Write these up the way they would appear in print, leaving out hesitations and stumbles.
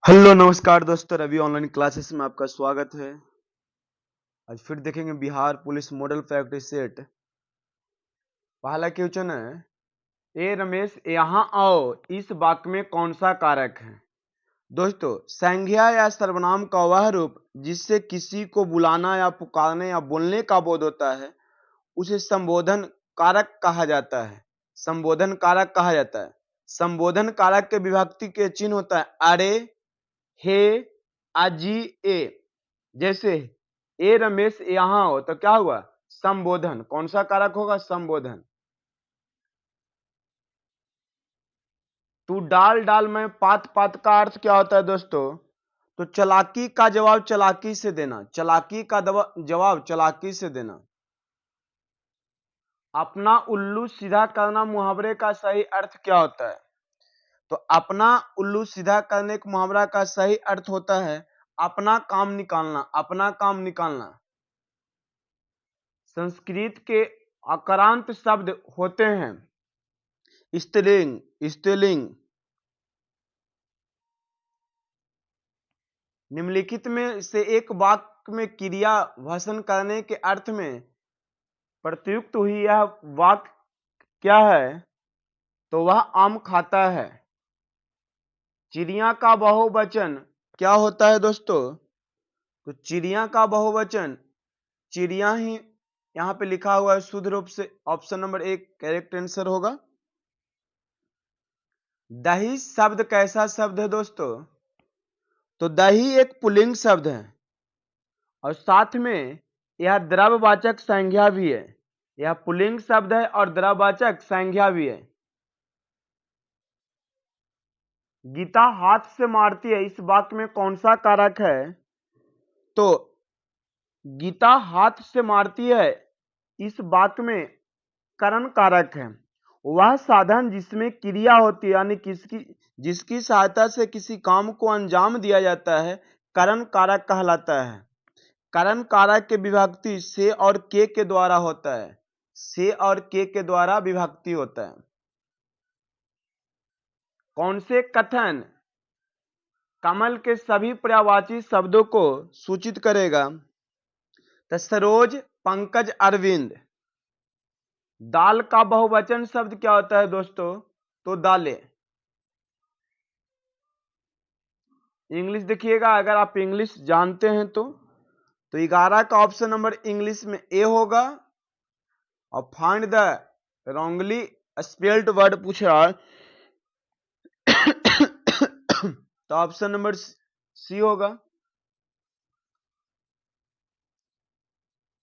Hello नमस्कार दोस्तों, Ravi online classes में आपका स्वागत है। आज फिर देखेंगे Bihar police model practice set. पहला क्वेश्चन है, ए रमेश यहाँ आओ, इस वाक्य में कौन सा कारक है। दोस्तों, संज्ञा या सर्वनाम का वह रूप जिससे किसी को बुलाना या पुकारने या बोलने का बोध होता है उसे संबोधन कारक कहा जाता है। संबोधन कारक कहा जाता है। संबोधन कारक के विभक्ति के चिन्ह होता है अरे, हे, अजी, ए। जैसे ए रमेश यहां हो तो क्या हुआ, संबोधन। कौन सा कारक होगा, संबोधन। तू डाल डाल में पात पात का अर्थ क्या होता है दोस्तों, तो चालाकी का जवाब चालाकी से देना। चालाकी का जवाब चालाकी से देना। अपना उल्लू सीधा करना मुहावरे का सही अर्थ क्या होता है, तो अपना उल्लू सीधा करने के मुहावरा का सही अर्थ होता है अपना काम निकालना। अपना काम निकालना। संस्कृत के अकारांत शब्द होते हैं स्त्रीलिंग, स्त्रीलिंग। निम्नलिखित में से एक वाक्य में क्रिया भाषण करने के अर्थ में प्रयुक्त हुई यह वाक्य क्या है, तो वह आम खाता है। चिड़िया का बहुवचन क्या होता है दोस्तों, तो चिड़िया का बहुवचन चिड़िया ही यहां पे लिखा हुआ है शुद्ध रूप से। ऑप्शन नंबर एक करेक्ट आंसर होगा। दही शब्द कैसा शब्द है दोस्तों, तो दही एक पुल्लिंग शब्द है और साथ में यह द्रव्यवाचक संज्ञा भी है। यह पुल्लिंग शब्द है और द्रव्यवाचक संज्ञा भी है। गीता हाथ से मारती है, इस वाक्य में कौन सा कारक है, तो गीता हाथ से मारती है इस वाक्य में करण कारक है। वह साधन जिसमें क्रिया होती है यानी जिसकी सहायता से किसी काम को अंजाम दिया जाता है करण कारक कहलाता है। करण कारक के विभक्ति से और के द्वारा होता है। से और के द्वारा विभक्ति होता है। कौन से कथन कमल के सभी पर्यायवाची शब्दों को सूचित करेगा, तो सरोज, पंकज, अरविंद। दाल का बहुवचन शब्द क्या होता है दोस्तों, तो दाले। इंग्लिश देखिएगा, अगर आप इंग्लिश जानते हैं तो 11 का ऑप्शन नंबर इंग्लिश में ए होगा। और find the wrongly spelled word पूछ रहा है तो ऑप्शन नंबर सी होगा।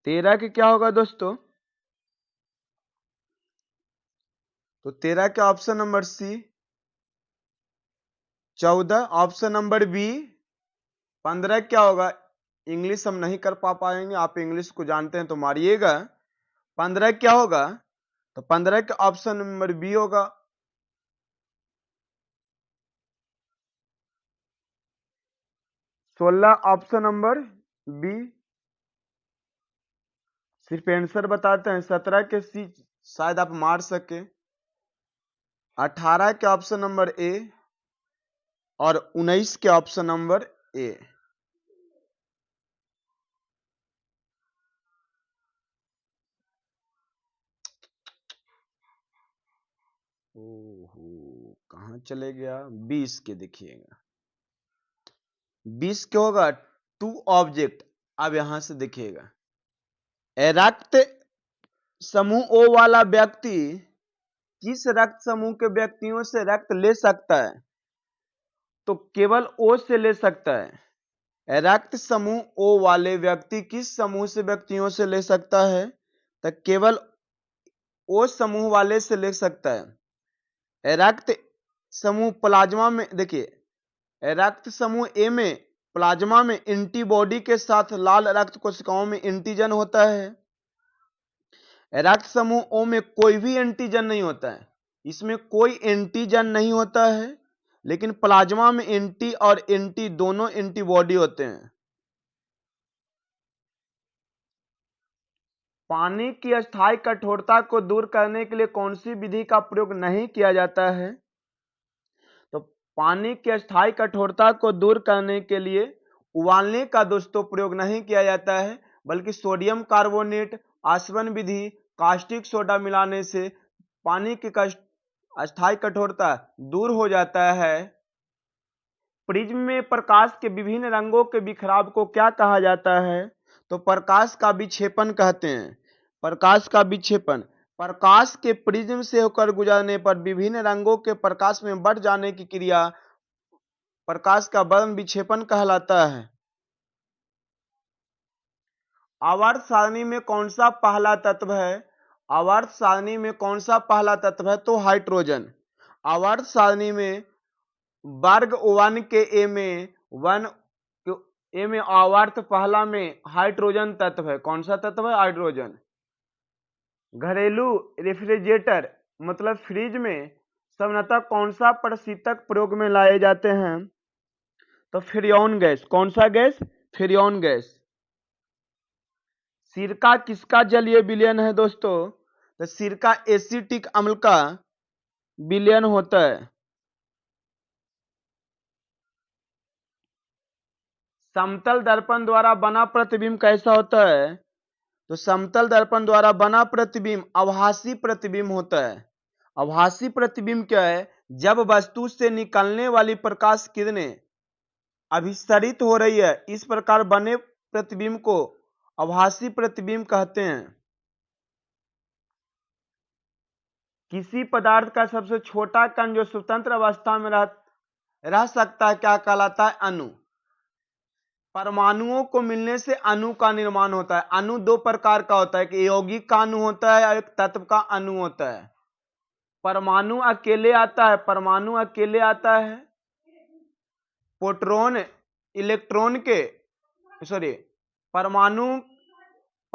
13 के क्या होगा दोस्तों, तो 13 के option number C. 14 option number B. 15 क्या होगा, इंग्लिश हम नहीं कर पाएंगे, आप इंग्लिश को जानते हैं तो मारिएगा। 15 क्या होगा, तो 15 के ऑप्शन नंबर बी होगा। 16 ऑप्शन नंबर बी। सिर्फ आंसर बताते हैं। 17 के सी शायद आप मार सके। 18 के ऑप्शन नंबर ए और 19 के ऑप्शन नंबर ए। ओहो, कहां चले गया। 20 के देखिएगा। 20 क्या होगा, टू ऑब्जेक्ट। अब यहां से देखिएगा, रक्त समूह ओ वाला व्यक्ति किस रक्त समूह के व्यक्तियों से रक्त ले सकता है, तो केवल ओ से ले सकता है। रक्त समूह ओ वाले व्यक्ति किस समूह से व्यक्तियों से ले सकता है, तो केवल ओ समूह वाले से ले सकता है। रक्त समूह प्लाज्मा में देखिए, रक्त समूह ए में प्लाज्मा में एंटीबॉडी के साथ लाल रक्त कोशिकाओं में एंटीजन होता है। रक्त समूह ओ में कोई भी एंटीजन नहीं होता है, इसमें कोई एंटीजन नहीं होता है, लेकिन प्लाज्मा में एंटी और एंटी दोनों एंटीबॉडी होते हैं। पानी की अस्थायी कठोरता को दूर करने के लिए कौन सी विधि का प्रयोग नहीं किया जाता है, तो पानी की अस्थायी कठोरता को दूर करने के लिए उबालने का दोस्तों प्रयोग नहीं किया जाता है, बल्कि सोडियम कार्बोनेट, आसवन विधि, कास्टिक सोडा मिलाने से पानी की अस्थायी कठोरता दूर हो जाता है। प्रिज्म में प्रकाश के विभिन्न रंगों के बिखराव को क्या कहा जाता है? तो प्रकाश का विक्षेपण कहते हैं। प्रकाश का विक्षेपण, प्रकाश के प्रिज्म से होकर गुजरने पर विभिन्न रंगों के प्रकाश में बढ़ जाने की क्रिया प्रकाश का वर्ण विक्षेपण कहलाता है। आवर्त सारणी में कौन सा पहला तत्व है? आवर्त सारणी में कौन सा पहला तत्व है? तो हाइड्रोजन। आवर्त सारणी में वर्ग 1 के ए में आवर्त पहला में हाइड्रोजन तत्व है। कौन सा तत्व है? हाइड्रोजन। घरेलू रेफ्रिजरेटर मतलब फ्रिज में सामान्यतः कौन सा प्रशीतक प्रयोग में लाए जाते हैं? तो फ्रीऑन गैस। कौन सा गैस? Freon gas. सिरका किसका जलीय विलयन है दोस्तों? तो सिरका एसिटिक अम्ल का विलयन होता है। समतल दर्पण द्वारा बना प्रतिबिंब कैसा होता है? तो समतल दर्पण द्वारा बना प्रतिबिंब आभासी प्रतिबिंब होता है। आभासी प्रतिबिंब क्या है? जब वस्तु से निकलने वाली प्रकाश किरणें अभिसरित हो रही है, इस प्रकार बने प्रतिबिंब को आभासी प्रतिबिंब कहते हैं। किसी पदार्थ का सबसे छोटा कण जो स्वतंत्र अवस्था में रह सकता है क्या कहलाता है? अणु। परमाणुओं को मिलने से अणु का निर्माण होता है। अणु दो प्रकार का होता है, एक यौगिक का अणु होता है और एक तत्व का अणु होता है। परमाणु अकेले आता है, परमाणु अकेले आता है। प्रोटॉन इलेक्ट्रॉन के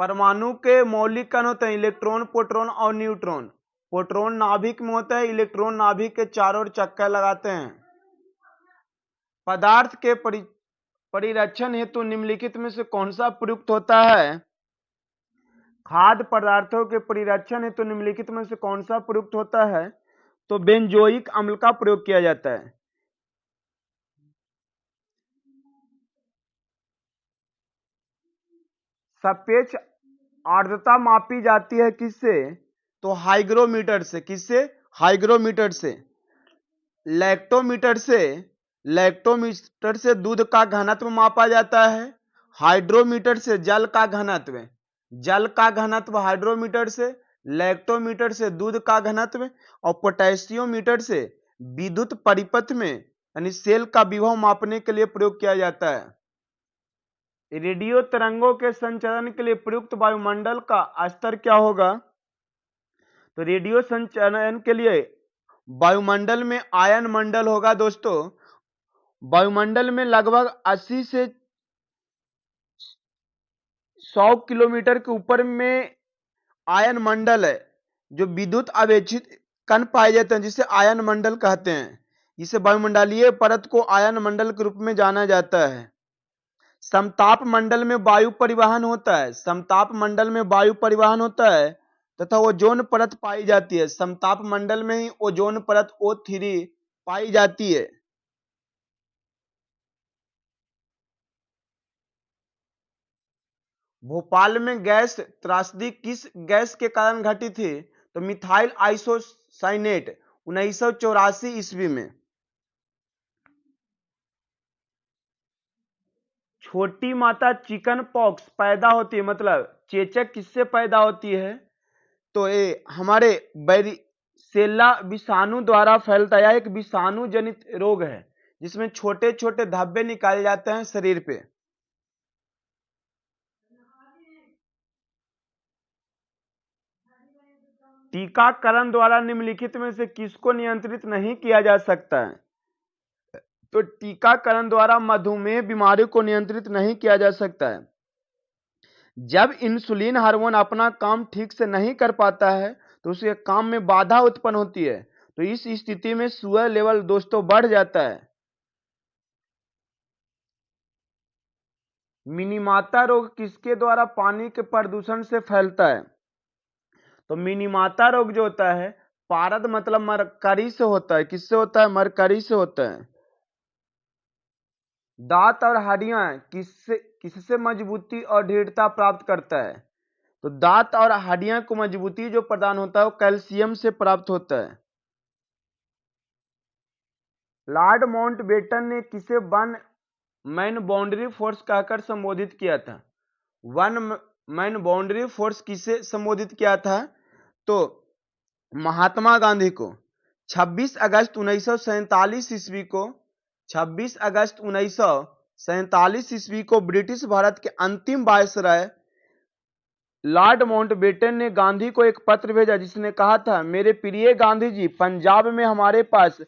परमाणु के मौलिक कण होते हैं इलेक्ट्रॉन, प्रोटॉन और न्यूट्रॉन। प्रोटॉन नाभिक में होता है, इलेक्ट्रॉन नाभिक के चारों ओर चक्कर लगाते हैं। पदार्थ के परिरक्षण हेतु निम्नलिखित में से कौन सा प्रयुक्त होता है? खाद्य पदार्थों के परिरक्षण हेतु निम्नलिखित में से कौन सा प्रयुक्त होता है? तो बेंजोइक अम्ल का प्रयोग किया जाता है। सापेक्ष आर्द्रता मापी जाती है किससे? तो हाइग्रोमीटर से। किससे? हाइग्रोमीटर से। लैक्टोमीटर से दूध का घनत्व मापा जाता है। हाइड्रोमीटर से जल का घनत्व हाइड्रोमीटर से। लैक्टोमीटर से दूध का घनत्व और पोटेशियोमीटर से विद्युत परिपथ में यानी सेल का विभव मापने के लिए प्रयोग किया जाता है। रेडियो तरंगों के संचरण के लिए प्रयुक्त वायुमंडल का स्तर क्या होगा? तो रेडियो संचरण के लिए वायुमंडल में आयन मंडल होगा दोस्तों। वायुमंडल में लगभग 80 से 100 किलोमीटर के ऊपर में आयन मंडल है, जो विद्युत आवेशित कण पाए जाते हैं, जिसे आयन मंडल कहते हैं। इसे वायुमंडलीय परत को आयन मंडल के रूप में जाना जाता है। समताप मंडल में वायु परिवहन होता है। समताप मंडल में वायु परिवहन होता है तथा ओजोन परत पाई जाती है। समताप मंडल में ही ओजोन परत O3 पाई जाती है। भोपाल में गैस त्रासदी किस गैस के कारण घटी थी? तो मिथाइल आइसोसाइनेट 1984 ईस्वी में। छोटी माता चिकन पॉक्स पैदा होती है, मतलब चेचक किससे पैदा होती है? तो ये हमारे बैरिसेला विषाणु द्वारा फैलता है। एक विषाणु जनित रोग है जिसमें छोटे छोटे धब्बे निकाले जाते हैं शरीर पे। टीकाकरण द्वारा निम्नलिखित में से किसको नियंत्रित नहीं किया जा सकता है? तो टीकाकरण द्वारा मधुमेह बीमारी को नियंत्रित नहीं किया जा सकता है। जब इंसुलिन हार्मोन अपना काम ठीक से नहीं कर पाता है तो उसके काम में बाधा उत्पन्न होती है, तो इस स्थिति में शुगर लेवल दोस्तों बढ़ जाता है। मिनीमाता रोग किसके द्वारा पानी के प्रदूषण से फैलता है? तो मिनीमाता रोग जो होता है पारद मतलब मरकरी से होता है। किससे होता है? मरकरी से होता है। दांत और हड्डियां किससे मजबूती और दृढ़ता प्राप्त करता है? तो दांत और हड्डियां को मजबूती जो प्रदान होता है वो कैल्शियम से प्राप्त होता है। लॉर्ड माउंटबेटन ने किसे वन मैन बाउंड्री फोर्स कहकर संबोधित किया था? वन मैन बाउंड्री फोर्स किसे संबोधित किया था? तो महात्मा गांधी को। 26 अगस्त 1947 ईस्वी को 26 अगस्त 1947 ईस्वी को ब्रिटिश भारत के अंतिम वायसराय लॉर्ड माउंटबेटन ने गांधी को एक पत्र भेजा जिसने कहा था, मेरे प्रिय गांधी जी, पंजाब में हमारे पास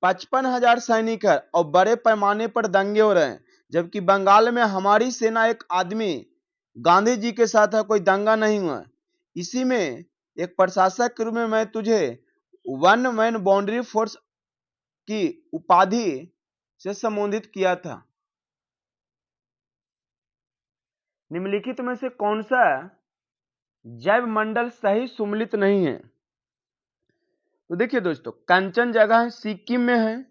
55,000 सैनिक है और बड़े पैमाने पर दंगे हो रहे हैं, जबकि बंगाल में हमारी सेना एक आदमी गांधी जी के साथ है, कोई दंगा नहीं हुआ। इसी में एक प्रशासक के रूप में मैं तुझे वन मैन बाउंड्री फोर्स की उपाधि से संबोधित किया था। निम्नलिखित में से कौन सा जैव मंडल सही सुमेलित नहीं है? तो देखिए दोस्तों, कंचनजंगा सिक्किम में है।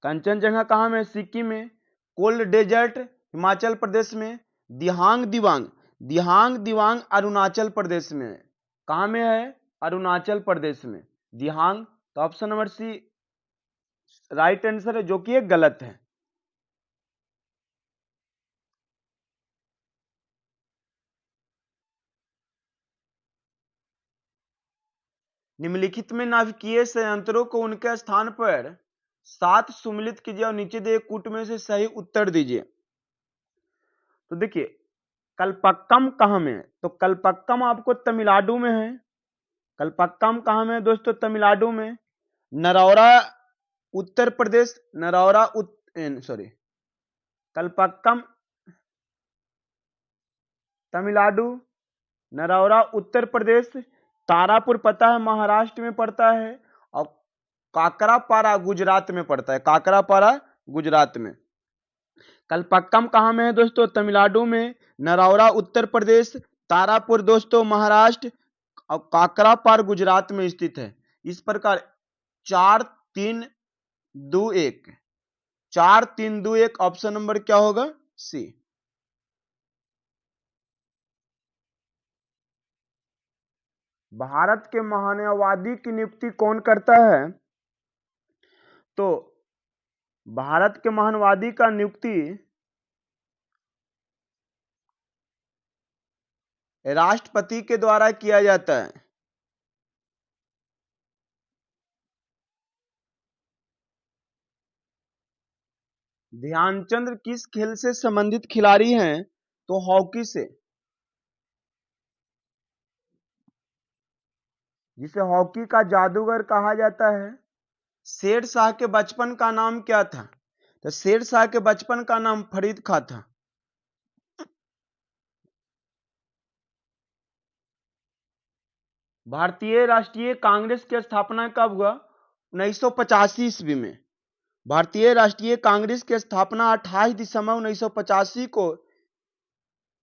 कंचनजंगा कहाँ में है? सिक्किम में। कोल्ड डेजर्ट हिमाचल प्रदेश में। दिहांग दिवांग अरुणाचल प्रदेश में है। कहाँ में है? अरुणाचल प्रदेश में। दिहांग। तो option number C right answer है, जो कि एक गलत है। निम्नलिखित में नाभिकीय संयंत्रों को उनके स्थान पर 7 सुमेलित कीजिए और नीचे दिए कूट में से सही उत्तर दीजिए। तो देखिए, कल्पक्कम कहाँ में है? तो कल्पक्कम आपको तमिलनाडु में है। कल्पक्कम कहाँ में है दोस्तों? तमिलनाडु में। नरौरा उत्तर प्रदेश। कल्पक्कम तमिलनाडु, नरौरा उत्तर प्रदेश, तारापुर पता है महाराष्ट्र में पड़ता है, और काकरापारा गुजरात में पड़ता है। काकरापारा गुजरात में। कल्पक्कम कहाँ में है दोस्तों? तमिलनाडु में। नरौरा उत्तर प्रदेश, तारापुर दोस्तों महाराष्ट्र, और काकरापार गुजरात में स्थित है। इस प्रकार 4-3-2-1 4-3-2-1 ऑप्शन नंबर क्या होगा? सी। भारत के महानवादी की नियुक्ति कौन करता है? तो भारत के महानवादी का नियुक्ति राष्ट्रपति के द्वारा किया जाता है। ध्यानचंद किस खेल से संबंधित खिलाड़ी हैं? तो हॉकी से। जिसे हॉकी का जादूगर कहा जाता है। शेर शाह के बचपन का नाम क्या था? तो शेर शाह के बचपन का नाम फरीद खां था। भारतीय राष्ट्रीय कांग्रेस की स्थापना कब हुआ? 1985 ईस्वी में। भारतीय राष्ट्रीय कांग्रेस की स्थापना 28 दिसंबर 1985 को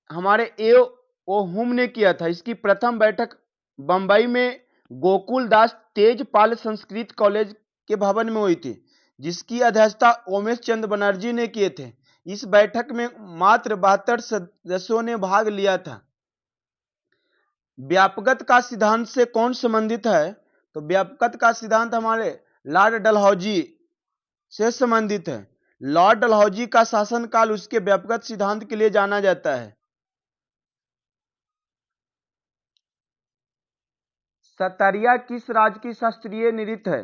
हमारे ए ओ हुम ने किया था। इसकी प्रथम बैठक बंबई में गोकुल दास तेजपाल संस्कृत कॉलेज के भवन में हुई थी, जिसकी अध्यक्षता उमेश चंद्र बनर्जी ने किए थे। इस बैठक में मात्र 72 सदस्यों ने भाग लिया था। व्यापकता का सिद्धांत से कौन संबंधित है? तो व्यापकता का सिद्धांत हमारे लॉर्ड डलहौजी से संबंधित है। लॉर्ड डलहौजी का शासनकाल उसके व्यापकता सिद्धांत के लिए जाना जाता है। सतरिया किस राज्य की शास्त्रीय नृत्य है?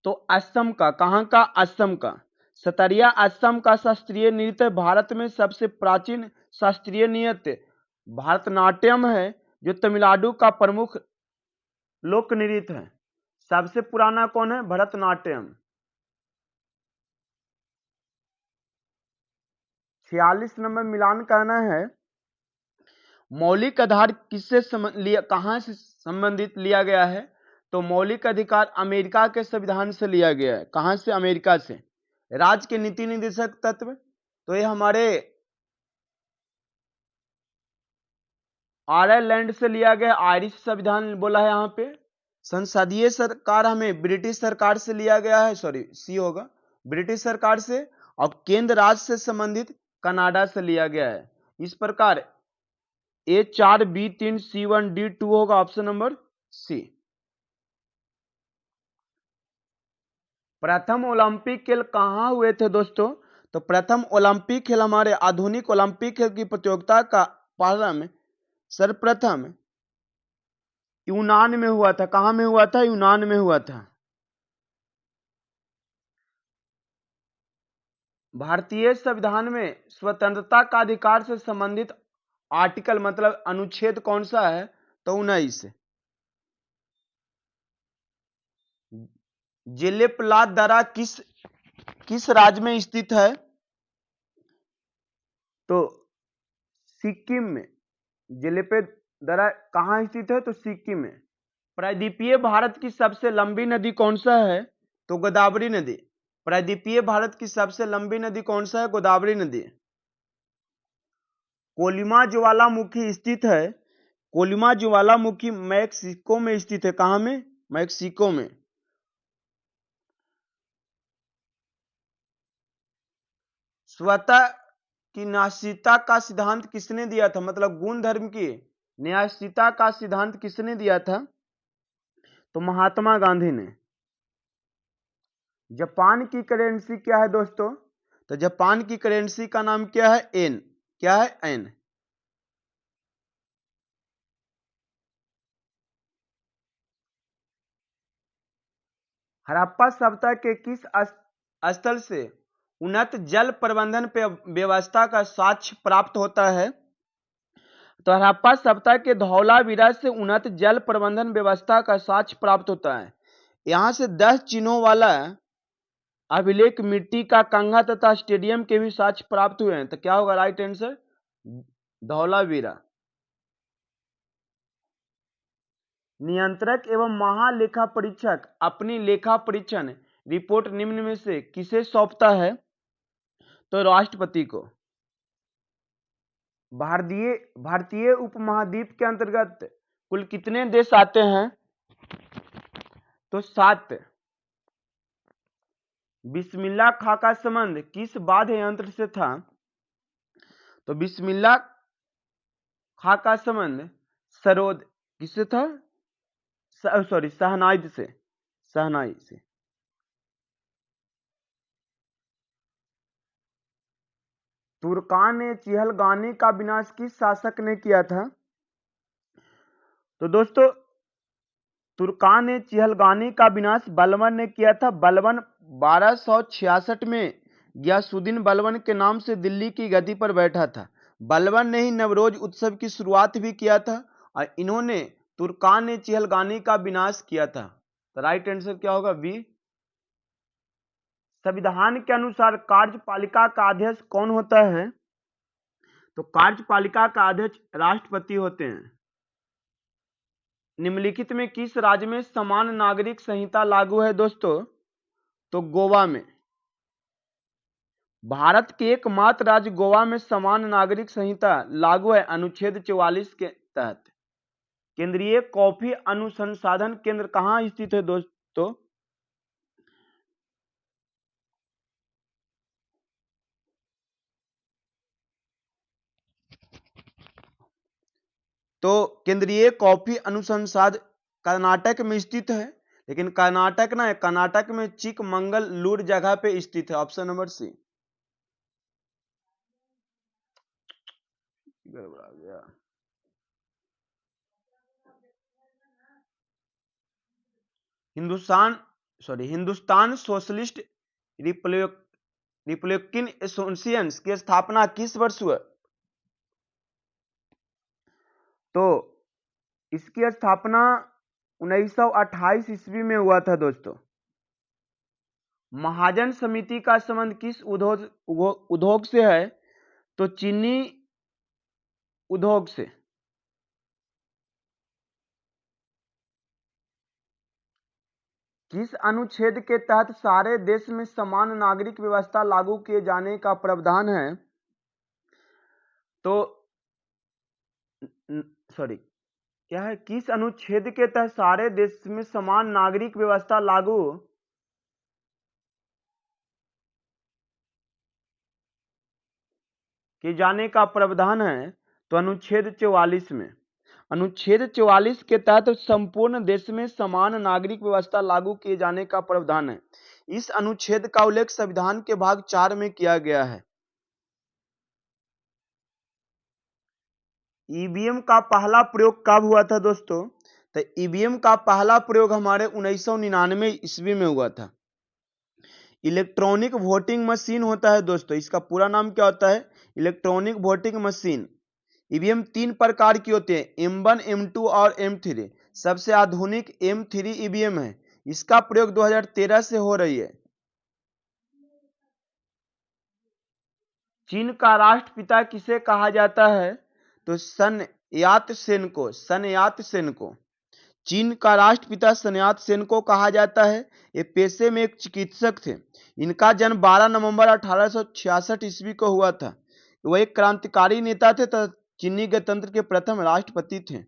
तो असम का। कहां का? असम का। सतरिया असम का शास्त्रीय नृत्य। भारत में सबसे प्राचीन शास्त्रीय नृत्य भारतनाट्यम है, जो तमिलनाडु का प्रमुख लोक नृत्य है। सबसे पुराना कौन है? भरतनाट्यम। 46 नंबर मिलान कहना है, मौलिक आधार किससे कहां से संबंधित लिया गया है? तो मौलिक अधिकार अमेरिका के संविधान से लिया गया है। कहां से? अमेरिका से। राज्य के नीति निर्देशक तत्व, तो ये हमारे आयरलैंड से लिया गया। आयरिश संविधान बोला है यहाँ पे। संसदीय सरकार हमें ब्रिटिश सरकार से लिया गया है। सॉरी, सी होगा। ब्रिटिश सरकार से, और केंद्र राज्य से संबंधित कनाडा से लिया गया है। इस प्रकार A4 B3 C1 D2 होगा ऑप्शन नंबर सी। प्रथम ओलंपिक खेल कहाँ हुए थे दोस्तों? तो प्रथम ओलंपिक खेल हमारे आधुनिक ओलंपिक खेल की प्रतियोगिता का प्रारंभ सर्वप्रथम यूनान में हुआ था। कहां में हुआ था? यूनान में हुआ था। भारतीय संविधान में स्वतंत्रता का अधिकार से संबंधित आर्टिकल मतलब अनुच्छेद कौन सा है? तो 19। जेलेपला दरा किस राज्य में स्थित है? तो सिक्किम में। जेलेपे दरा कहाँ स्थित है? तो सिक्किम में। प्रायद्वीपीय भारत की सबसे लंबी नदी कौन सा है? तो गोदावरी नदी। प्रायद्वीपीय भारत की सबसे लंबी नदी कौन सा है? गोदावरी नदी। कोलिमा ज्वालामुखी स्थित है। कोलिमा ज्वालामुखी मैक्सिको में स्थित है। कहां में? मैक्सिको में। स्वतः की न्यायशीलता का सिद्धांत किसने दिया था? मतलब गुण धर्म की न्यायशीलता का सिद्धांत किसने दिया था? तो महात्मा गांधी ने। जापान की करेंसी क्या है दोस्तों? तो जापान की करेंसी का नाम क्या है? एन। क्या है? एन। हड़प्पा सभ्यता के किस स्थल से उन्नत जल प्रबंधन व्यवस्था का साक्ष्य प्राप्त होता है? तो हड़प्पा सभ्यता के धौलावीरा से उन्नत जल प्रबंधन व्यवस्था का साक्ष्य प्राप्त होता है। यहां से 10 चिन्हों वाला अभिलेख मिट्टी का कंगा तथा स्टेडियम के भी साक्ष्य प्राप्त हुए हैं। तो क्या होगा राइट आंसर? धौलावीरा। नियंत्रक एवं महालेखा परीक्षक अपनी लेखा परीक्षण रिपोर्ट निम्न में से किसे सौंपता है? तो राष्ट्रपति को। भारतीय उपमहाद्वीप के अंतर्गत कुल कितने देश आते हैं? तो 7। बिस्मिल्लाह खां का संबंध किस वाद्य यंत्र से था? तो बिस्मिल्लाह खां का संबंध सरोद किससे था? सॉरी, शहनाई से। शहनाई से। तुर्कान ने चिहलगानी का विनाश किस शासक ने किया था? तो दोस्तों तुर्कान ने चिहलगानी का विनाश बलबन ने किया था। बलबन 1266 में गयासुद्दीन बलबन के नाम से दिल्ली की गद्दी पर बैठा था। बलबन ने ही नवरोज उत्सव की शुरुआत भी किया था और इन्होंने तुर्कान ने चिहलगानी का विनाश किया था। तो राइट आंसर क्या होगा? बी। संविधान के अनुसार कार्यपालिका का अध्यक्ष कौन होता है? तो कार्यपालिका का अध्यक्ष राष्ट्रपति होते हैं। निम्नलिखित में किस राज्य में समान नागरिक संहिता लागू है दोस्तों? तो गोवा में। भारत के एकमात्र राज्य गोवा में समान नागरिक संहिता लागू है अनुच्छेद 44 के तहत। केंद्रीय कॉफी अनुसंधान केंद्र कहाँ स्थित है दोस्तों? तो केंद्रीय कॉफी अनुसंधान कर्नाटक में स्थित है, लेकिन कर्नाटक में चिकमंगलूर जगह पे स्थित है। Option number C. गड़बड़ा गया। हिंदुस्तान सोशलिस्ट रिपब्लिकन एसोसिएशन की स्थापना किस वर्ष हुआ? तो इसकी स्थापना 1928 ईस्वी में हुआ था दोस्तों। महाजन समिति का संबंध किस उद्योग से है? तो चीनी उद्योग से। किस अनुच्छेद के तहत सारे देश में समान नागरिक व्यवस्था लागू किए जाने का प्रावधान है? तो सॉरी, क्या है? किस अनुच्छेद के तहत सारे देश में समान नागरिक व्यवस्था लागू किए जाने का प्रावधान है? तो अनुच्छेद 44 में। अनुच्छेद 44 के तहत संपूर्ण देश में समान नागरिक व्यवस्था लागू किए जाने का प्रावधान है। इस अनुच्छेद का उल्लेख संविधान के भाग 4 में किया गया है। ईवीएम का पहला प्रयोग कब हुआ था दोस्तों? तो ईवीएम का पहला प्रयोग हमारे 1999 ईस्वी में हुआ था। इलेक्ट्रॉनिक वोटिंग मशीन होता है दोस्तों, इसका पूरा नाम क्या होता है? Electronic voting machine. ईवीएम 3 प्रकार की होती है, M1, M2 और M3। सबसे आधुनिक M3 ईवीएम है। इसका प्रयोग 2013 से हो रही है। चीन का राष्ट्रपिता किसे कहा जाता है? तो सन यात सेन को। सन यात सेन को चीन का राष्ट्रपिता सन यात सेन को कहा जाता है। ये पेशे में एक चिकित्सक थे। इनका जन्म 12 नवंबर 1866 ईस्वी को हुआ था। वह एक क्रांतिकारी नेता थे तथा चीनी गणतंत्र के प्रथम राष्ट्रपति थे।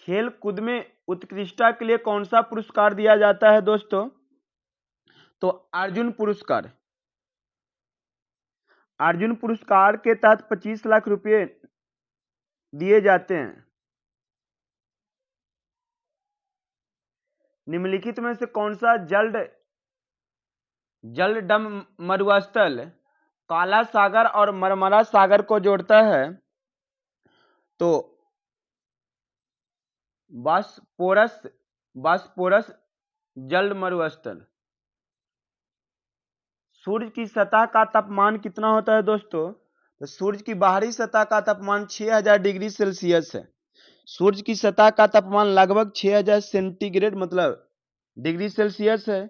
खेल कूद में उत्कृष्टता के लिए कौन सा पुरस्कार दिया जाता है दोस्तों? तो अर्जुन पुरस्कार। अर्जुन पुरस्कार के तहत 25 लाख रुपए दिए जाते हैं। निम्नलिखित में से कौन सा जलडम मरुस्थल काला सागर और मरमरा सागर को जोड़ता है? तो बॉस्फोरस जल मरुस्थल। सूर्य की सतह का तापमान कितना होता है दोस्तों? तो सूर्य की बाहरी सतह का तापमान 6000 डिग्री सेल्सियस है। सूर्य की सतह का तापमान लगभग 6000 सेंटीग्रेड मतलब डिग्री सेल्सियस है।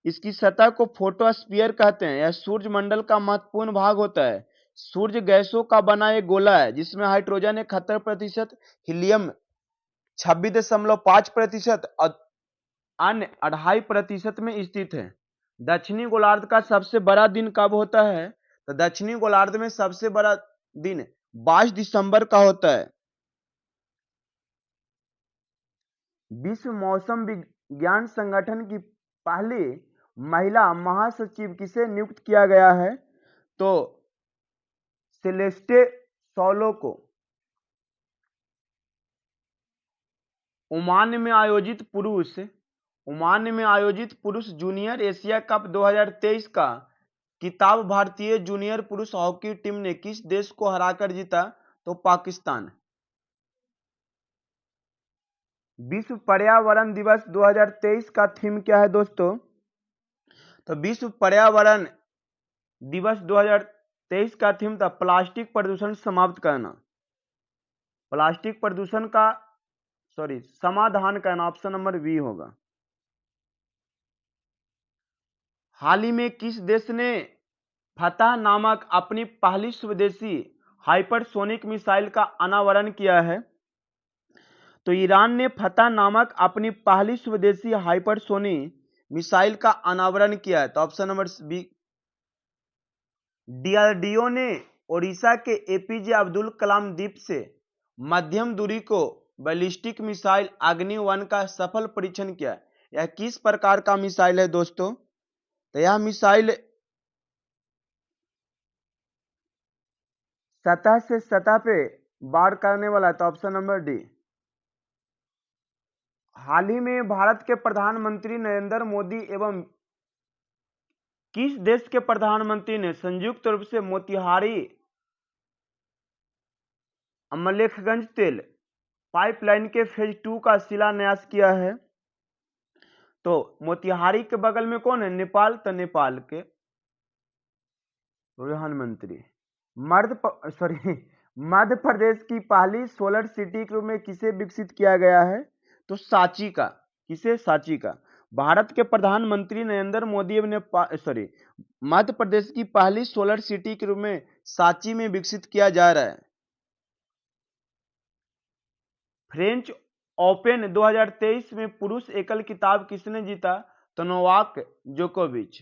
इसकी सतह को फोटोस्फीयर कहते हैं। यह सूर्य मंडल का महत्वपूर्ण भाग होता है। सूर्य गैसों का बना एक गोला है जिसमें हाइड्रोजन 71%, हीलियम 26.5% और अन्य 2.5% में स्थित है। दक्षिणी गोलार्ध का सबसे बड़ा दिन कब होता है? तो दक्षिणी गोलार्ध में सबसे बड़ा दिन 22 दिसंबर का होता है। विश्व मौसम विज्ञान संगठन की पहली महिला महासचिव किसे नियुक्त किया गया है? तो सेलेस्टे सोलो को। ओमान में आयोजित पुरुष जूनियर एशिया कप 2023 का खिताब भारतीय जूनियर पुरुष हॉकी टीम ने किस देश को हराकर जीता? तो पाकिस्तान। विश्व पर्यावरण दिवस 2023 का थीम क्या है दोस्तों? तो विश्व पर्यावरण दिवस 2023 का थीम था प्लास्टिक प्रदूषण समाप्त करना। प्लास्टिक प्रदूषण का समाधान करना। ऑप्शन नंबर बी होगा। हाल ही में किस देश ने फतह नामक अपनी पहली स्वदेशी हाइपरसोनिक मिसाइल का अनावरण किया है? तो ईरान ने फतह नामक अपनी पहली स्वदेशी हाइपरसोनिक मिसाइल का अनावरण किया है। तो ऑप्शन नंबर बी। डीआरडीओ ने ओडिशा के एपीजे अब्दुल कलाम द्वीप से मध्यम दूरी को बैलिस्टिक मिसाइल अग्नि-1 का सफल परीक्षण किया। यह किस प्रकार का मिसाइल है दोस्तों? तो यह मिसाइल सतह से सतह पे वार करने वाला है। तो ऑप्शन नंबर डी। हाल ही में भारत के प्रधानमंत्री नरेंद्र मोदी एवं किस देश के प्रधानमंत्री ने संयुक्त रूप से मोतिहारी अमलेखगंज तेल पाइपलाइन के फेज 2 का शिलान्यास किया है? तो मोतिहारी के बगल में कौन है? नेपाल। तो नेपाल के प्रधानमंत्री। मध्य प्रदेश की पहली सोलर सिटी के रूप में किसे विकसित किया गया है? तो सांची का। किसे? सांची का। भारत के प्रधानमंत्री नरेंद्र मोदी ने मध्य प्रदेश की पहली सोलर सिटी के रूप में सांची में विकसित किया जा रहा है। फ्रेंच ओपन 2023 में पुरुष एकल खिताब किसने जीता? तो नोवाक जोकोविच।